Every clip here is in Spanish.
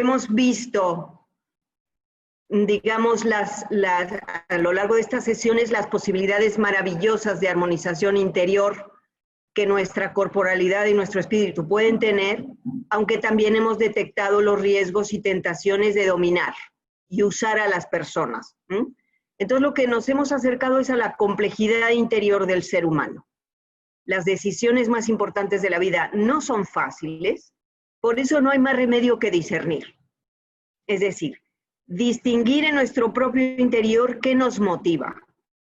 hemos visto, digamos, a lo largo de estas sesiones, las posibilidades maravillosas de armonización interior que nuestra corporalidad y nuestro espíritu pueden tener, aunque también hemos detectado los riesgos y tentaciones de dominar y usar a las personas. Entonces, lo que nos hemos acercado es a la complejidad interior del ser humano. Las decisiones más importantes de la vida no son fáciles, por eso no hay más remedio que discernir. Es decir, distinguir en nuestro propio interior qué nos motiva,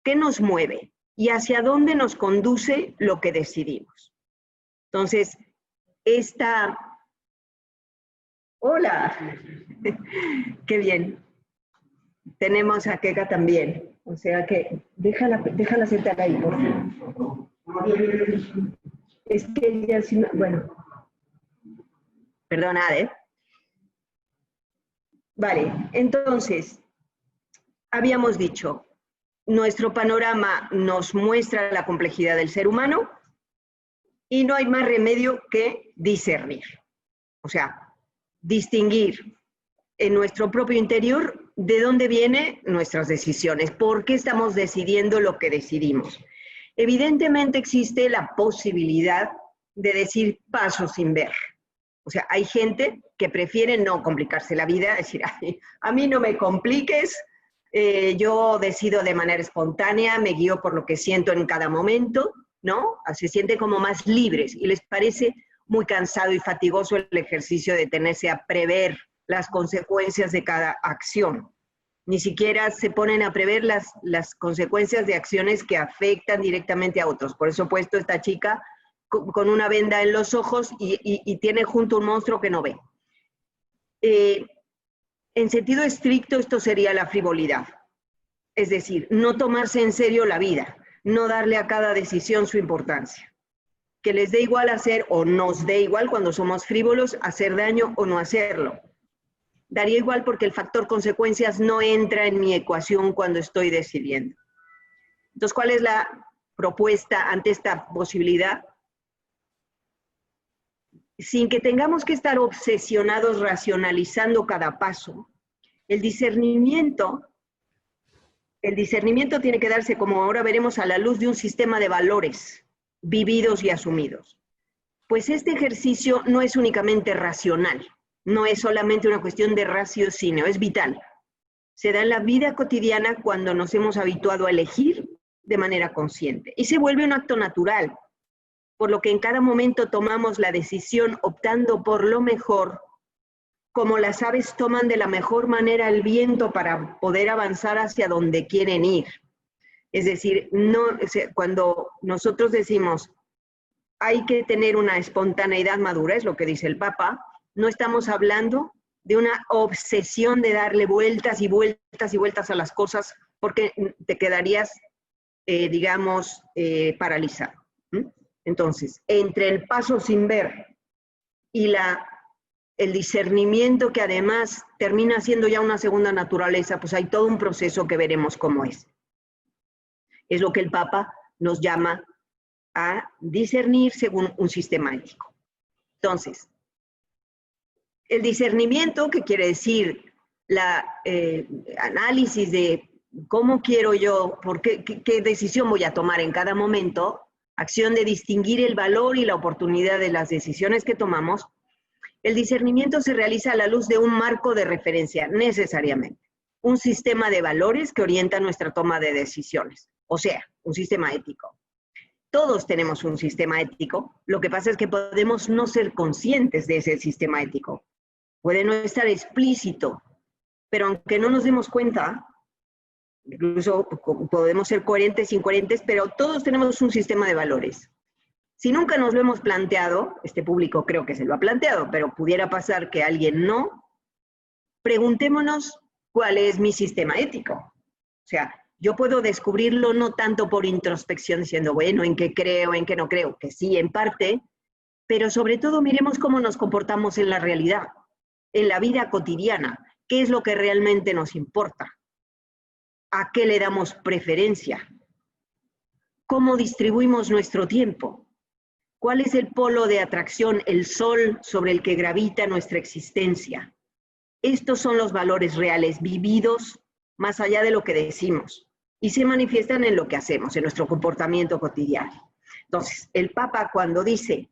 qué nos mueve y hacia dónde nos conduce lo que decidimos. Entonces, ¡Hola! ¡Qué bien! Tenemos a Keka también, o sea que déjala sentar ahí, por favor. Es que ella sí, bueno, perdonad, Vale, entonces, habíamos dicho, nuestro panorama nos muestra la complejidad del ser humano y no hay más remedio que discernir. O sea, distinguir en nuestro propio interior de dónde vienen nuestras decisiones, por qué estamos decidiendo lo que decidimos. Evidentemente existe la posibilidad de decir paso sin ver. O sea, hay gente que prefiere no complicarse la vida, decir, a mí no me compliques, yo decido de manera espontánea, me guío por lo que siento en cada momento, ¿no? Se sienten como más libres y les parece muy cansado y fatigoso el ejercicio de tenerse a prever las consecuencias de cada acción. Ni siquiera se ponen a prever las consecuencias de acciones que afectan directamente a otros. Por eso he puesto esta chica con una venda en los ojos y tiene junto un monstruo que no ve. En sentido estricto, esto sería la frivolidad. Es decir, no tomarse en serio la vida, no darle a cada decisión su importancia. Que les dé igual hacer o nos dé igual cuando somos frívolos, hacer daño o no hacerlo. Daría igual porque el factor consecuencias no entra en mi ecuación cuando estoy decidiendo. Entonces, ¿cuál es la propuesta ante esta posibilidad? Sin que tengamos que estar obsesionados racionalizando cada paso, el discernimiento tiene que darse, como ahora veremos, a la luz de un sistema de valores vividos y asumidos. Pues este ejercicio no es únicamente racional, no es solamente una cuestión de raciocinio, es vital. Se da en la vida cotidiana cuando nos hemos habituado a elegir de manera consciente y se vuelve un acto natural, por lo que en cada momento tomamos la decisión optando por lo mejor, como las aves toman de la mejor manera el viento para poder avanzar hacia donde quieren ir. Es decir, cuando nosotros decimos hay que tener una espontaneidad madura, es lo que dice el Papa, no estamos hablando de una obsesión de darle vueltas y vueltas y vueltas a las cosas porque te quedarías, digamos, paralizado. Entonces, entre el paso sin ver y el discernimiento que además termina siendo ya una segunda naturaleza, pues hay todo un proceso que veremos cómo es. Es lo que el Papa nos llama a discernir según un sistema ético. Entonces, el discernimiento, que quiere decir análisis de cómo quiero yo, qué decisión voy a tomar en cada momento, acción de distinguir el valor y la oportunidad de las decisiones que tomamos, el discernimiento se realiza a la luz de un marco de referencia, necesariamente. Un sistema de valores que orienta nuestra toma de decisiones, o sea, un sistema ético. Todos tenemos un sistema ético, lo que pasa es que podemos no ser conscientes de ese sistema ético. Puede no estar explícito, pero aunque no nos demos cuenta, incluso podemos ser coherentes, incoherentes, pero todos tenemos un sistema de valores. Si nunca nos lo hemos planteado, este público creo que se lo ha planteado, pero pudiera pasar que alguien no, preguntémonos cuál es mi sistema ético. O sea, yo puedo descubrirlo no tanto por introspección, diciendo, bueno, en qué creo, en qué no creo, que sí, en parte, pero sobre todo miremos cómo nos comportamos en la realidad, en la vida cotidiana, qué es lo que realmente nos importa, a qué le damos preferencia, cómo distribuimos nuestro tiempo, cuál es el polo de atracción, el sol sobre el que gravita nuestra existencia, Estos son los valores reales vividos más allá de lo que decimos y se manifiestan en lo que hacemos, en nuestro comportamiento cotidiano. Entonces, el Papa cuando dice,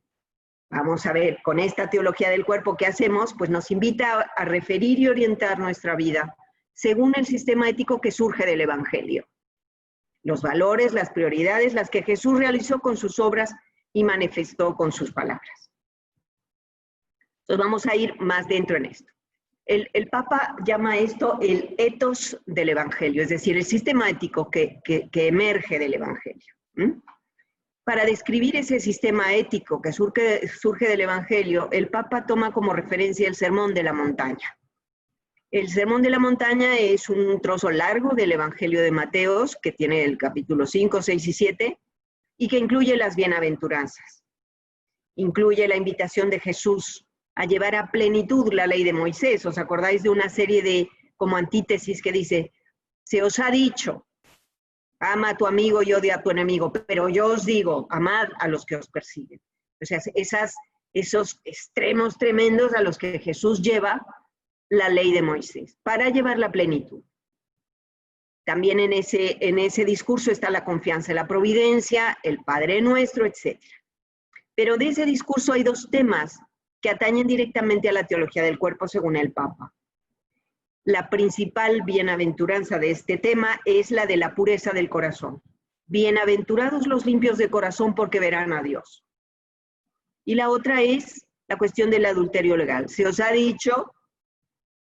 vamos a ver, con esta teología del cuerpo, ¿qué hacemos? Pues nos invita a referir y orientar nuestra vida según el sistema ético que surge del Evangelio. Los valores, las prioridades, las que Jesús realizó con sus obras y manifestó con sus palabras. Entonces vamos a ir más dentro en esto. El Papa llama esto el ethos del Evangelio, es decir, el sistema ético que emerge del Evangelio. Para describir ese sistema ético que surge del Evangelio, el Papa toma como referencia el Sermón de la Montaña. El Sermón de la Montaña es un trozo largo del Evangelio de Mateo, que tiene el capítulo 5, 6 y 7, y que incluye las bienaventuranzas. Incluye la invitación de Jesús a llevar a plenitud la ley de Moisés. ¿Os acordáis de una serie de como antítesis que dice, se os ha dicho, ama a tu amigo y odia a tu enemigo, pero yo os digo, amad a los que os persiguen? O sea, esos extremos tremendos a los que Jesús lleva la ley de Moisés, para llevar la plenitud. También en ese discurso está la confianza en la providencia, el Padre Nuestro, etc. Pero de ese discurso hay dos temas que atañen directamente a la teología del cuerpo según el Papa. La principal bienaventuranza de este tema es la de la pureza del corazón. Bienaventurados los limpios de corazón porque verán a Dios. Y la otra es la cuestión del adulterio legal. Se os ha dicho,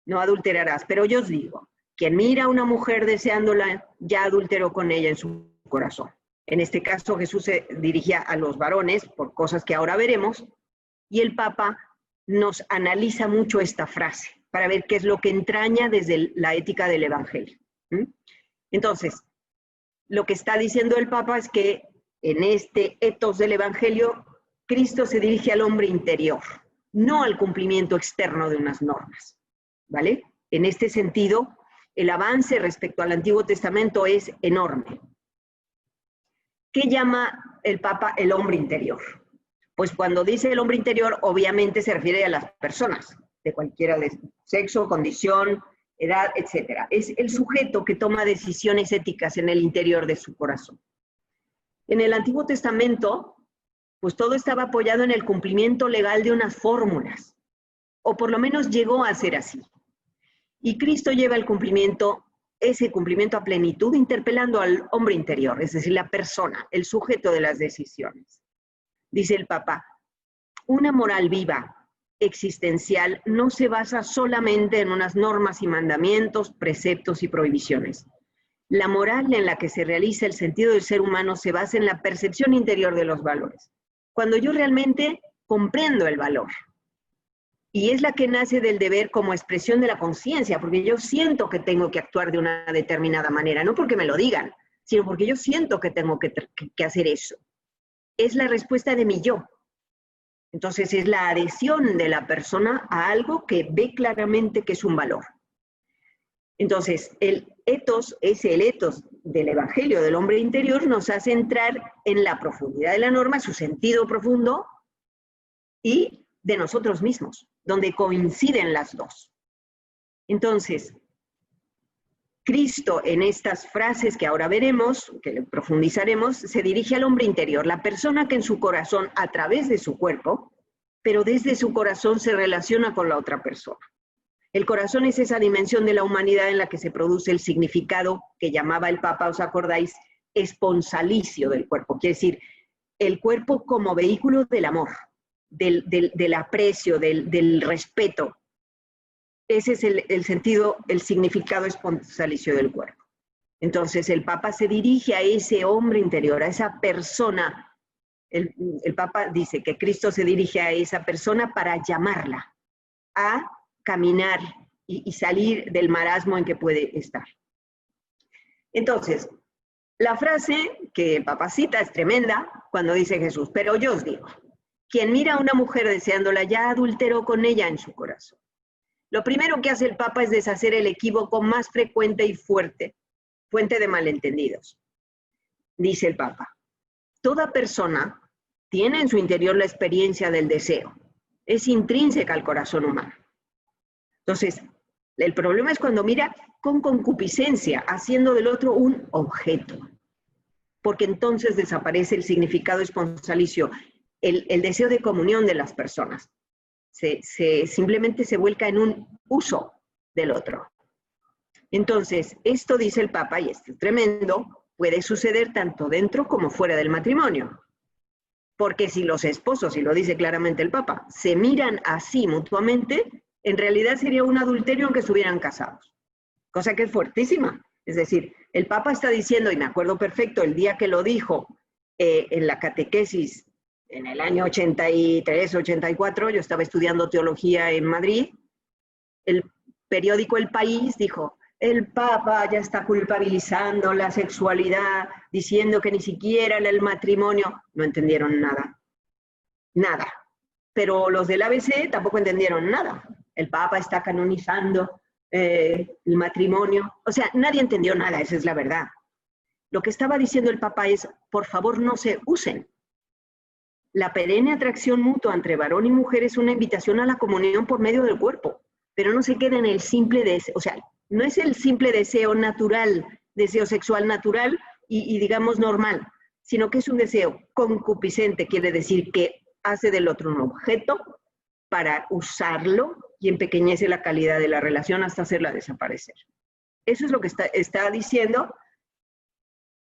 no adulterarás, pero yo os digo, quien mira a una mujer deseándola, ya adulteró con ella en su corazón. En este caso Jesús se dirigía a los varones por cosas que ahora veremos, y el Papa nos analiza mucho esta frase para ver qué es lo que entraña desde la ética del Evangelio. Entonces, lo que está diciendo el Papa es que en este ethos del Evangelio, Cristo se dirige al hombre interior, no al cumplimiento externo de unas normas, ¿vale? En este sentido, el avance respecto al Antiguo Testamento es enorme. ¿Qué llama el Papa el hombre interior? Pues cuando dice el hombre interior, obviamente se refiere a las personas, de cualquiera de sexo, condición, edad, etc. Es el sujeto que toma decisiones éticas en el interior de su corazón. En el Antiguo Testamento, pues todo estaba apoyado en el cumplimiento legal de unas fórmulas, o por lo menos llegó a ser así. Y Cristo lleva ese cumplimiento a plenitud, interpelando al hombre interior, es decir, la persona, el sujeto de las decisiones. Dice el Papa, una moral viva, existencial, no se basa solamente en unas normas y mandamientos, preceptos y prohibiciones. La moral en la que se realiza el sentido del ser humano se basa en la percepción interior de los valores. Cuando yo realmente comprendo el valor, y es la que nace del deber como expresión de la conciencia, porque yo siento que tengo que actuar de una determinada manera, no porque me lo digan, sino porque yo siento que tengo que hacer eso. Es la respuesta de mi yo. Entonces es la adhesión de la persona a algo que ve claramente que es un valor. Entonces el ethos del Evangelio del hombre interior nos hace entrar en la profundidad de la norma, su sentido profundo y de nosotros mismos, donde coinciden las dos. Entonces, Cristo en estas frases que ahora veremos, que profundizaremos, se dirige al hombre interior, la persona que en su corazón, a través de su cuerpo, pero desde su corazón se relaciona con la otra persona. El corazón es esa dimensión de la humanidad en la que se produce el significado que llamaba el Papa, ¿os acordáis? Esponsalicio del cuerpo, quiere decir, el cuerpo como vehículo del amor, del aprecio, del respeto. Ese es el sentido, el significado esponsalicio del cuerpo. Entonces el Papa se dirige a ese hombre interior, a esa persona. El Papa dice que Cristo se dirige a esa persona para llamarla a caminar y salir del marasmo en que puede estar. Entonces, la frase que el Papa cita es tremenda cuando dice Jesús, pero yo os digo, quien mira a una mujer deseándola ya adulteró con ella en su corazón. Lo primero que hace el Papa es deshacer el equívoco más frecuente y fuerte, fuente de malentendidos. Dice el Papa, toda persona tiene en su interior la experiencia del deseo. Es intrínseca al corazón humano. Entonces, El problema es cuando mira con concupiscencia, haciendo del otro un objeto, porque entonces desaparece el significado esponsalicio, el deseo de comunión de las personas. Simplemente se vuelca en un uso del otro. Entonces, esto dice el Papa, y esto es tremendo, puede suceder tanto dentro como fuera del matrimonio. Porque si los esposos, y lo dice claramente el Papa, se miran así mutuamente, en realidad sería un adulterio aunque estuvieran casados. Cosa que es fuertísima. Es decir, el Papa está diciendo, y me acuerdo perfecto el día que lo dijo en la catequesis en el año 83, 84, yo estaba estudiando teología en Madrid, el periódico El País dijo, el Papa ya está culpabilizando la sexualidad, diciendo que ni siquiera en el matrimonio, no entendieron nada, nada. Pero los del ABC tampoco entendieron nada. El Papa está canonizando el matrimonio. O sea, nadie entendió nada, esa es la verdad. Lo que estaba diciendo el Papa es, por favor, no se usen. La perenne atracción mutua entre varón y mujer es una invitación a la comunión por medio del cuerpo, pero no se queda en el simple deseo, o sea, no es el simple deseo natural, deseo sexual natural y digamos normal, sino que es un deseo concupiscente, quiere decir que hace del otro un objeto para usarlo y empequeñece la calidad de la relación hasta hacerla desaparecer. Eso es lo que está diciendo,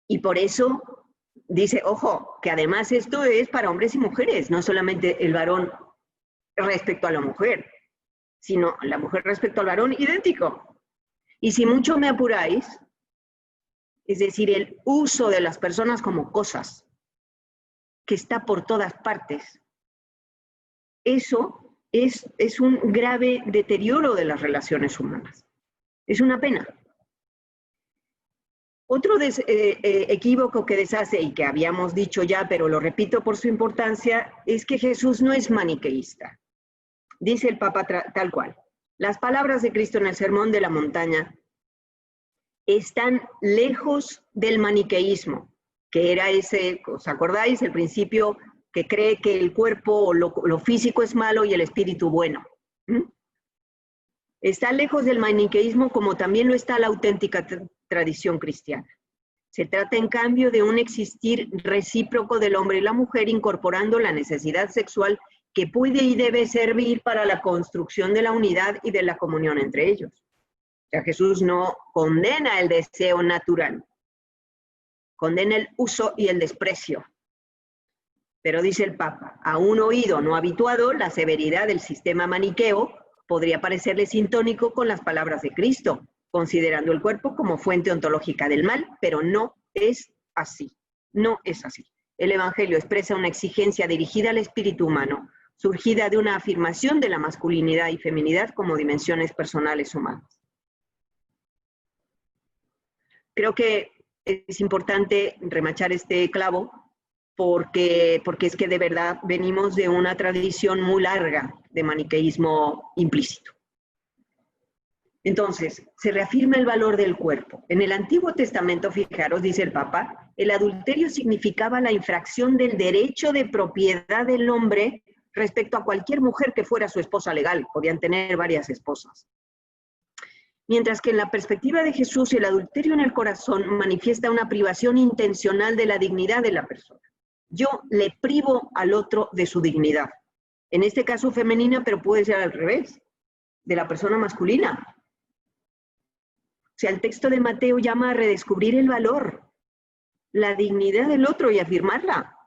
y por eso dice, ojo, que además esto es para hombres y mujeres, no solamente el varón respecto a la mujer, sino la mujer respecto al varón, idéntico. Y si mucho me apuráis, es decir, el uso de las personas como cosas, que está por todas partes, eso es un grave deterioro de las relaciones humanas. Es una pena. Otro equívoco que deshace, y que habíamos dicho ya, pero lo repito por su importancia, es que Jesús no es maniqueísta. Dice el Papa tal cual. Las palabras de Cristo en el Sermón de la Montaña están lejos del maniqueísmo, que era ese, ¿os acordáis? El principio que cree que el cuerpo o lo físico es malo y el espíritu bueno. Está lejos del maniqueísmo, como también lo está la auténtica tradición cristiana. Se trata, en cambio, de un existir recíproco del hombre y la mujer, incorporando la necesidad sexual que puede y debe servir para la construcción de la unidad y de la comunión entre ellos. O sea, Jesús no condena el deseo natural, condena el uso y el desprecio. Pero dice el Papa, a un oído no habituado, la severidad del sistema maniqueo podría parecerle sintónico con las palabras de Cristo, considerando el cuerpo como fuente ontológica del mal, pero no es así. No es así. El Evangelio expresa una exigencia dirigida al espíritu humano, surgida de una afirmación de la masculinidad y feminidad como dimensiones personales humanas. Creo que es importante remachar este clavo porque es que de verdad venimos de una tradición muy larga de maniqueísmo implícito. Entonces, se reafirma el valor del cuerpo. En el Antiguo Testamento, fijaros, dice el Papa, el adulterio significaba la infracción del derecho de propiedad del hombre respecto a cualquier mujer que fuera su esposa legal. Podían tener varias esposas. Mientras que en la perspectiva de Jesús, el adulterio en el corazón manifiesta una privación intencional de la dignidad de la persona. Yo le privo al otro de su dignidad. En este caso femenina, pero puede ser al revés, de la persona masculina. O sea, el texto de Mateo llama a redescubrir el valor, la dignidad del otro y afirmarla.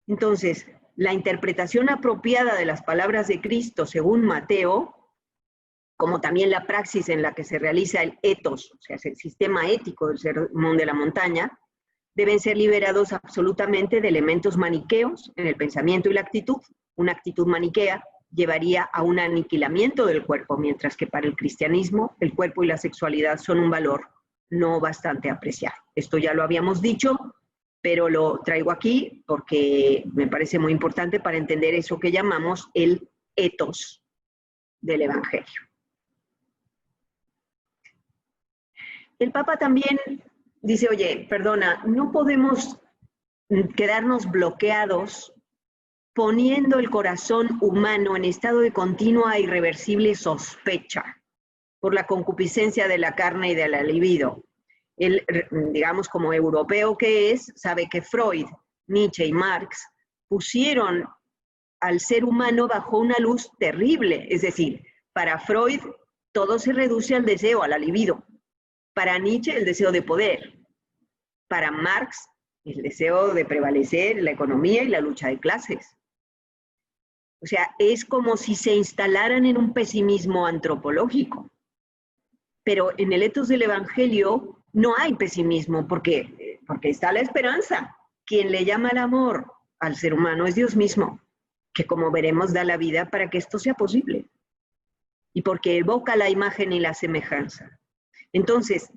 Entonces, la interpretación apropiada de las palabras de Cristo según Mateo, como también la praxis en la que se realiza el etos, o sea, el sistema ético del Sermón de la Montaña, deben ser liberados absolutamente de elementos maniqueos en el pensamiento y la actitud. Una actitud maniquea llevaría a un aniquilamiento del cuerpo, mientras que para el cristianismo el cuerpo y la sexualidad son un valor no bastante apreciado. Esto ya lo habíamos dicho, pero lo traigo aquí porque me parece muy importante para entender eso que llamamos el etos del Evangelio. El Papa también dice, oye, perdona, no podemos quedarnos bloqueados poniendo el corazón humano en estado de continua e irreversible sospecha. por la concupiscencia de la carne y de la libido. Él, digamos, como europeo que es, sabe que Freud, Nietzsche y Marx pusieron al ser humano bajo una luz terrible. Es decir, para Freud todo se reduce al deseo, a la libido. Para Nietzsche el deseo de poder. Para Marx el deseo de prevalecer, la economía y la lucha de clases. O sea, es como si se instalaran en un pesimismo antropológico. Pero en el etos del Evangelio no hay pesimismo, porque está la esperanza. Quien le llama al amor al ser humano es Dios mismo, que como veremos da la vida para que esto sea posible. Y porque evoca la imagen y la semejanza. Entonces,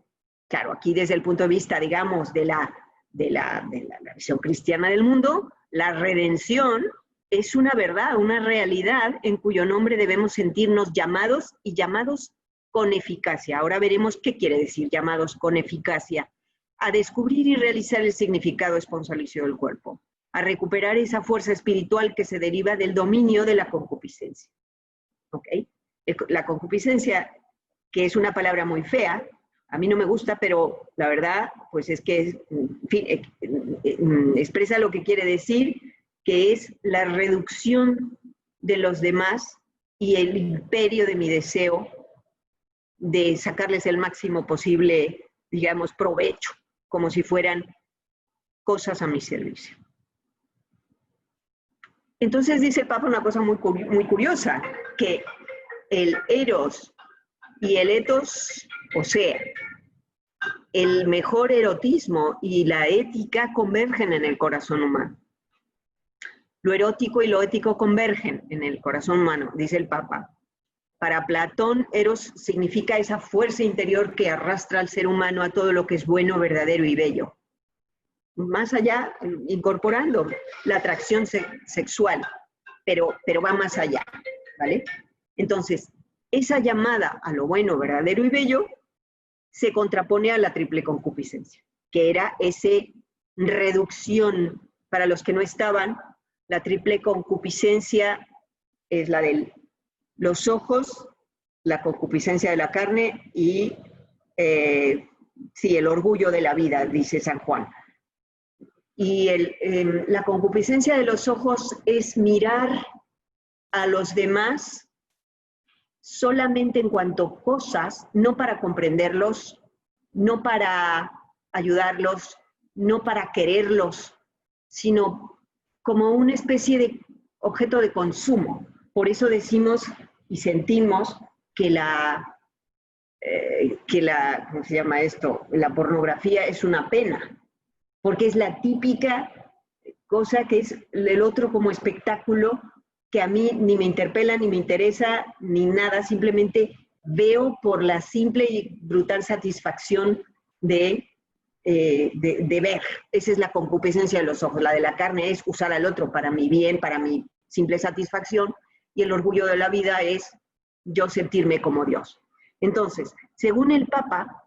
claro, aquí desde el punto de vista, digamos, de la visión cristiana del mundo, la redención es una verdad, una realidad en cuyo nombre debemos sentirnos llamados y llamados con eficacia. Ahora veremos qué quiere decir llamados con eficacia. A descubrir y realizar el significado esponsalicio del cuerpo. A recuperar esa fuerza espiritual que se deriva del dominio de la concupiscencia. ¿Ok? La concupiscencia, que es una palabra muy fea, a mí no me gusta, pero la verdad, pues es que, en fin, expresa lo que quiere decir, que es la reducción de los demás y el imperio de mi deseo de sacarles el máximo posible, digamos, provecho, como si fueran cosas a mi servicio. Entonces dice el Papa una cosa muy curiosa, que el eros y el ethos, o sea, el mejor erotismo y la ética convergen en el corazón humano. Lo erótico y lo ético convergen en el corazón humano, dice el Papa. Para Platón, eros significa esa fuerza interior que arrastra al ser humano a todo lo que es bueno, verdadero y bello. Más allá, incorporando la atracción sexual, pero va más allá, ¿vale? Entonces, esa llamada a lo bueno, verdadero y bello se contrapone a la triple concupiscencia, que era esa reducción. Para los que no estaban, la triple concupiscencia es la de los ojos, la concupiscencia de la carne y, sí, el orgullo de la vida, dice San Juan. Y la concupiscencia de los ojos es mirar a los demás solamente en cuanto a cosas, no para comprenderlos, no para ayudarlos, no para quererlos, sino como una especie de objeto de consumo. Por eso decimos y sentimos que ¿cómo se llama esto? La pornografía es una pena, porque es la típica cosa que es el otro como espectáculo que a mí ni me interpela, ni me interesa, ni nada, simplemente veo por la simple y brutal satisfacción de ver. Esa es la concupiscencia de los ojos. La de la carne es usar al otro para mi bien, para mi simple satisfacción, y el orgullo de la vida es yo sentirme como Dios. Entonces, según el Papa,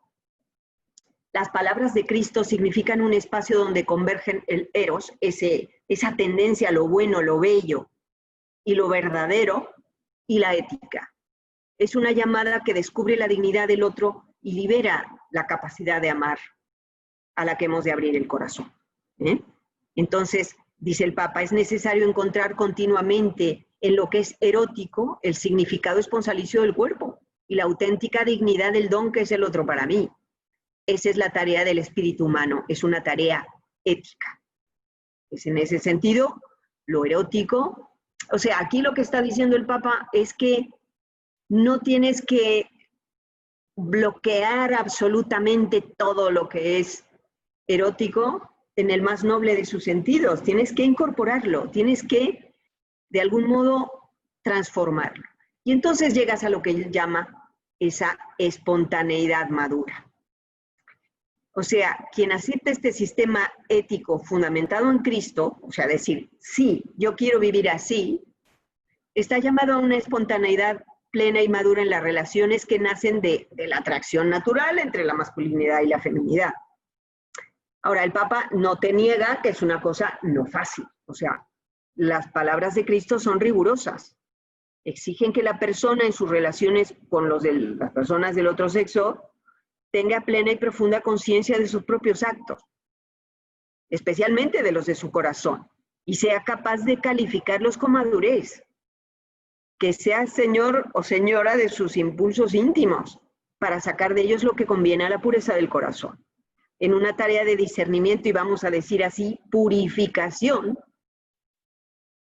las palabras de Cristo significan un espacio donde convergen el eros, esa tendencia a lo bueno, lo bello, y lo verdadero, y la ética. Es una llamada que descubre la dignidad del otro y libera la capacidad de amar a la que hemos de abrir el corazón. Entonces, dice el Papa, es necesario encontrar continuamente en lo que es erótico el significado esponsalicio del cuerpo y la auténtica dignidad del don que es el otro para mí. Esa es la tarea del espíritu humano, es una tarea ética. Es en ese sentido, lo erótico. O sea, aquí lo que está diciendo el Papa es que no tienes que bloquear absolutamente todo lo que es erótico en el más noble de sus sentidos. Tienes que incorporarlo, tienes que, de algún modo, transformarlo. Y entonces llegas a lo que él llama esa espontaneidad madura. O sea, quien acepta este sistema ético fundamentado en Cristo, o sea, decir, sí, yo quiero vivir así, está llamado a una espontaneidad plena y madura en las relaciones que nacen de la atracción natural entre la masculinidad y la feminidad. Ahora, el Papa no te niega que es una cosa no fácil. O sea, las palabras de Cristo son rigurosas. Exigen que la persona en sus relaciones con las personas del otro sexo tenga plena y profunda conciencia de sus propios actos, especialmente de los de su corazón, y sea capaz de calificarlos con madurez, que sea señor o señora de sus impulsos íntimos, para sacar de ellos lo que conviene a la pureza del corazón. En una tarea de discernimiento, y vamos a decir así, purificación,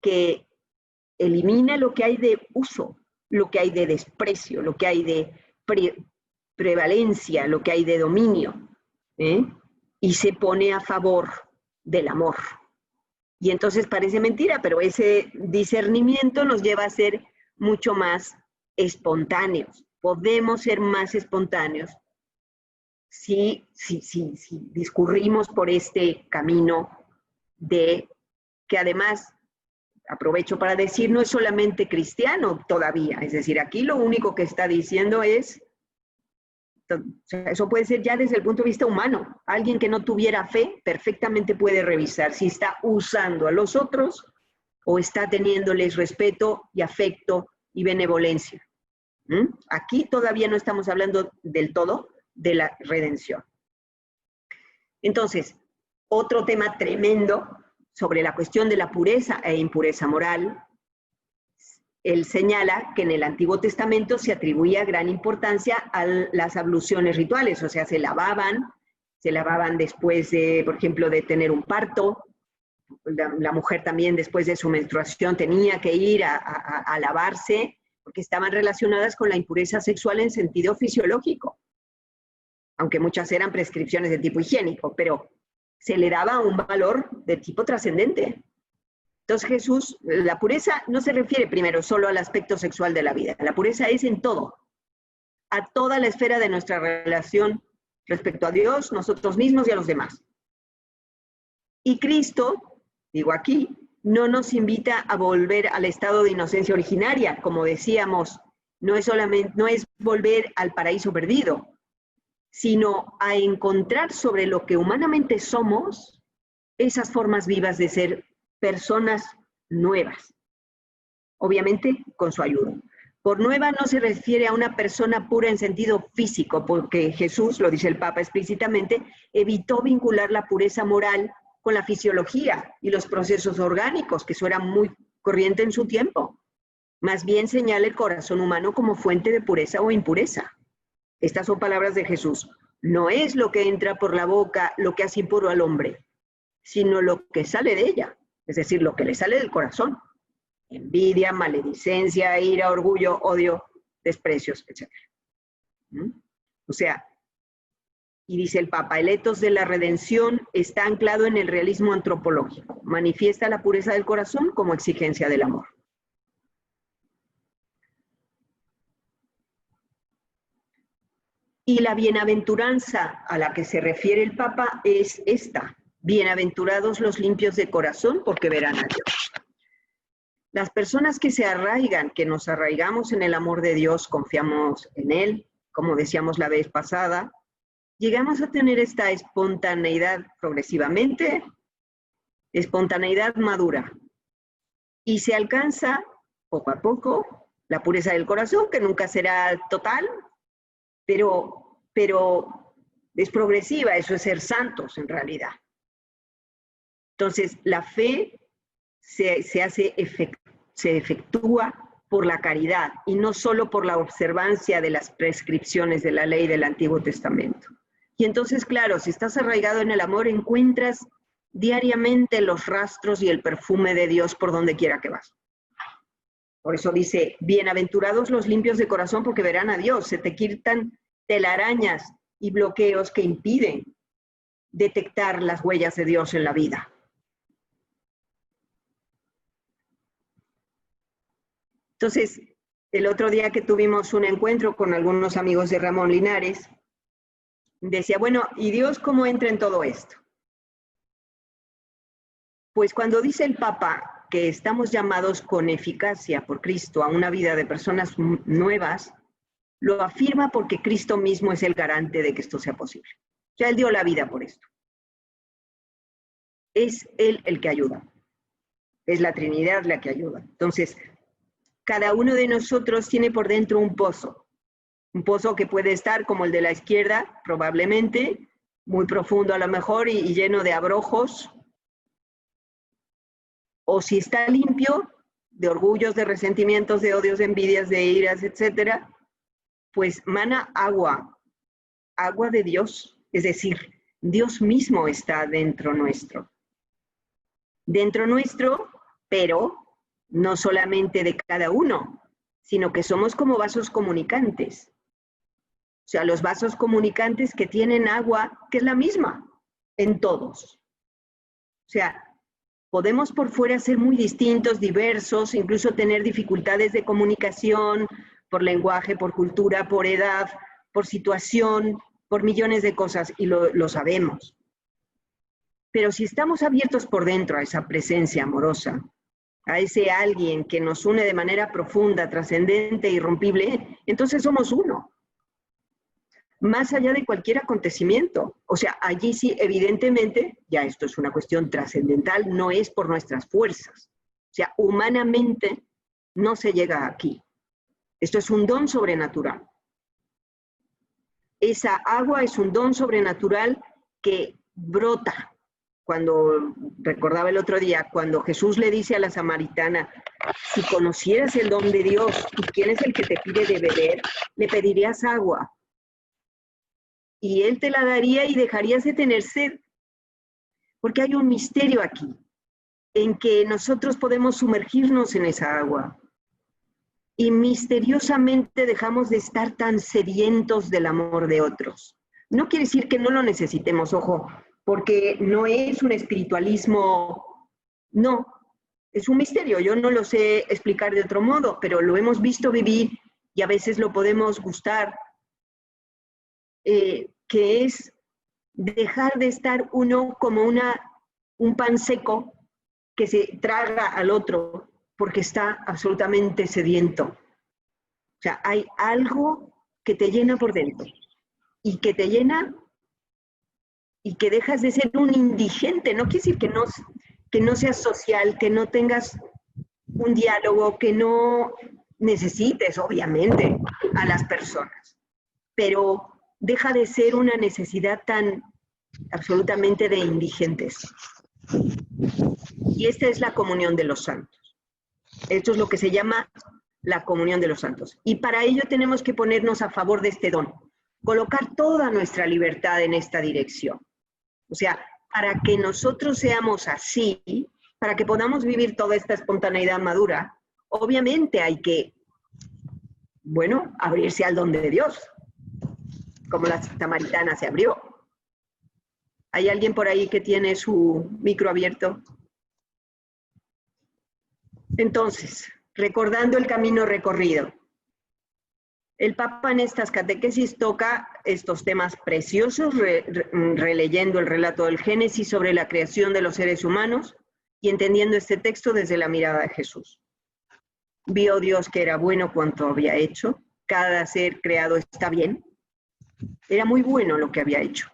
que elimina lo que hay de uso, lo que hay de desprecio, lo que hay de prevalencia, lo que hay de dominio, y se pone a favor del amor. Y entonces parece mentira, pero ese discernimiento nos lleva a ser mucho más espontáneos. Podemos ser más espontáneos si discurrimos por este camino de que además, aprovecho para decir, no es solamente cristiano todavía. Es decir, aquí lo único que está diciendo es, o sea, eso puede ser ya desde el punto de vista humano. Alguien que no tuviera fe perfectamente puede revisar si está usando a los otros o está teniéndoles respeto y afecto y benevolencia. Aquí todavía no estamos hablando del todo de la redención. Entonces, otro tema tremendo sobre la cuestión de la pureza e impureza moral. Él señala que en el Antiguo Testamento se atribuía gran importancia a las abluciones rituales, o sea, se lavaban después de, por ejemplo, de tener un parto. La mujer también después de su menstruación tenía que ir a lavarse, porque estaban relacionadas con la impureza sexual en sentido fisiológico, aunque muchas eran prescripciones de tipo higiénico, pero se le daba un valor de tipo trascendente. Entonces Jesús, la pureza no se refiere primero solo al aspecto sexual de la vida, la pureza es en todo, a toda la esfera de nuestra relación respecto a Dios, nosotros mismos y a los demás. Y Cristo, digo aquí, no nos invita a volver al estado de inocencia originaria, como decíamos, no es volver al paraíso perdido, sino a encontrar sobre lo que humanamente somos esas formas vivas de ser personas nuevas, obviamente con su ayuda. Por nueva no se refiere a una persona pura en sentido físico, porque Jesús, lo dice el Papa explícitamente, evitó vincular la pureza moral con la fisiología y los procesos orgánicos, que eso era muy corriente en su tiempo. Más bien señala el corazón humano como fuente de pureza o impureza. Estas son palabras de Jesús. No es lo que entra por la boca lo que hace impuro al hombre, sino lo que sale de ella, es decir, lo que le sale del corazón. Envidia, maledicencia, ira, orgullo, odio, desprecios, etc. O sea, y dice el Papa, el etos de la redención está anclado en el realismo antropológico. Manifiesta la pureza del corazón como exigencia del amor. Y la bienaventuranza a la que se refiere el Papa es esta. Bienaventurados los limpios de corazón, porque verán a Dios. Las personas que se arraigan, que nos arraigamos en el amor de Dios, confiamos en Él, como decíamos la vez pasada, llegamos a tener esta espontaneidad progresivamente, espontaneidad madura. Y se alcanza, poco a poco, la pureza del corazón, que nunca será total, pero es progresiva, eso es ser santos en realidad. Entonces, la fe se efectúa por la caridad y no solo por la observancia de las prescripciones de la ley del Antiguo Testamento. Y entonces, claro, si estás arraigado en el amor, encuentras diariamente los rastros y el perfume de Dios por donde quiera que vas. Por eso dice, bienaventurados los limpios de corazón porque verán a Dios. Se te quitan telarañas y bloqueos que impiden detectar las huellas de Dios en la vida. Entonces, el otro día que tuvimos un encuentro con algunos amigos de Ramón Linares, decía, bueno, ¿y Dios cómo entra en todo esto? Pues cuando dice el Papa que estamos llamados con eficacia por Cristo a una vida de personas nuevas, lo afirma porque Cristo mismo es el garante de que esto sea posible. O sea, Él dio la vida por esto. Es Él el que ayuda. Es la Trinidad la que ayuda. Entonces, Cada uno de nosotros tiene por dentro un pozo que puede estar como el de la izquierda, probablemente, muy profundo a lo mejor y lleno de abrojos, o si está limpio, de orgullos, de resentimientos, de odios, de envidias, de iras, etcétera, pues mana agua de Dios, es decir, Dios mismo está dentro nuestro. Dentro nuestro, pero no solamente de cada uno, sino que somos como vasos comunicantes. O sea, los vasos comunicantes que tienen agua, que es la misma en todos. O sea, podemos por fuera ser muy distintos, diversos, incluso tener dificultades de comunicación, por lenguaje, por cultura, por edad, por situación, por millones de cosas, y lo sabemos. Pero si estamos abiertos por dentro a esa presencia amorosa, a ese alguien que nos une de manera profunda, trascendente, irrompible, entonces somos uno. Más allá de cualquier acontecimiento. O sea, allí sí, evidentemente, ya esto es una cuestión trascendental, no es por nuestras fuerzas. O sea, humanamente no se llega aquí. Esto es un don sobrenatural. Esa agua es un don sobrenatural que brota. Cuando, recordaba el otro día, cuando Jesús le dice a la samaritana, si conocieras el don de Dios y quién es el que te pide de beber, le pedirías agua. Y Él te la daría y dejarías de tener sed. Porque hay un misterio aquí, en que nosotros podemos sumergirnos en esa agua. Y misteriosamente dejamos de estar tan sedientos del amor de otros. No quiere decir que no lo necesitemos, ojo, porque no es un espiritualismo, no, es un misterio. Yo no lo sé explicar de otro modo, pero lo hemos visto vivir y a veces lo podemos gustar. Que es dejar de estar uno como un pan seco que se traga al otro porque está absolutamente sediento. O sea, hay algo que te llena por dentro y que te llena y que dejas de ser un indigente. No quiere decir que no seas social, que no tengas un diálogo, que no necesites, obviamente, a las personas, pero deja de ser una necesidad tan absolutamente de indigentes. Y esta es la comunión de los santos. Esto es lo que se llama la comunión de los santos. Y para ello tenemos que ponernos a favor de este don, colocar toda nuestra libertad en esta dirección. O sea, para que nosotros seamos así, para que podamos vivir toda esta espontaneidad madura, obviamente hay que, bueno, abrirse al don de Dios, como la samaritana se abrió. ¿Hay alguien por ahí que tiene su micro abierto? Entonces, recordando el camino recorrido, el Papa en estas catequesis toca estos temas preciosos, releyendo el relato del Génesis sobre la creación de los seres humanos y entendiendo este texto desde la mirada de Jesús. Vio Dios que era bueno cuanto había hecho, cada ser creado está bien. Era muy bueno lo que había hecho.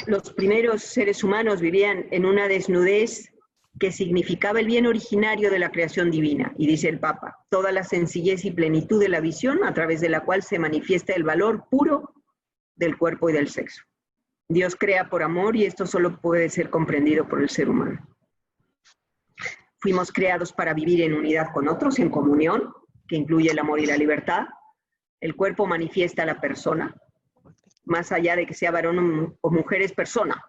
Los primeros seres humanos vivían en una desnudez que significaba el bien originario de la creación divina. Y dice el Papa, toda la sencillez y plenitud de la visión a través de la cual se manifiesta el valor puro del cuerpo y del sexo. Dios crea por amor y esto solo puede ser comprendido por el ser humano. Fuimos creados para vivir en unidad con otros, en comunión, que incluye el amor y la libertad. El cuerpo manifiesta a la persona, más allá de que sea varón o mujer, es persona.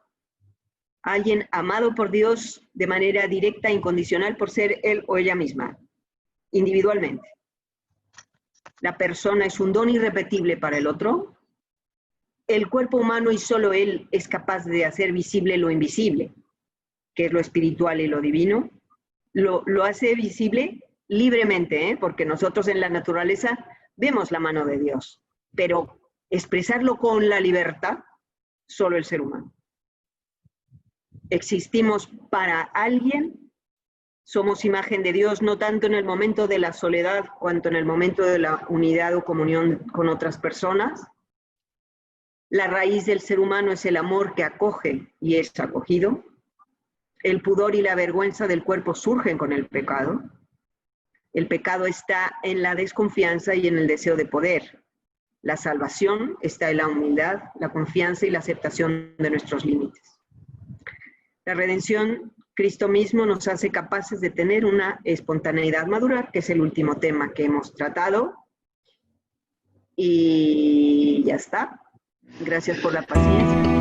Alguien amado por Dios de manera directa e incondicional por ser él o ella misma, individualmente. La persona es un don irrepetible para el otro. El cuerpo humano y solo él es capaz de hacer visible lo invisible, que es lo espiritual y lo divino. Lo hace visible libremente, porque nosotros en la naturaleza vemos la mano de Dios, pero expresarlo con la libertad, solo el ser humano. Existimos para alguien, somos imagen de Dios no tanto en el momento de la soledad, cuanto en el momento de la unidad o comunión con otras personas. La raíz del ser humano es el amor que acoge y es acogido. El pudor y la vergüenza del cuerpo surgen con el pecado. El pecado está en la desconfianza y en el deseo de poder. La salvación está en la humildad, la confianza y la aceptación de nuestros límites. La redención, Cristo mismo nos hace capaces de tener una espontaneidad madura, que es el último tema que hemos tratado. Y ya está. Gracias por la paciencia.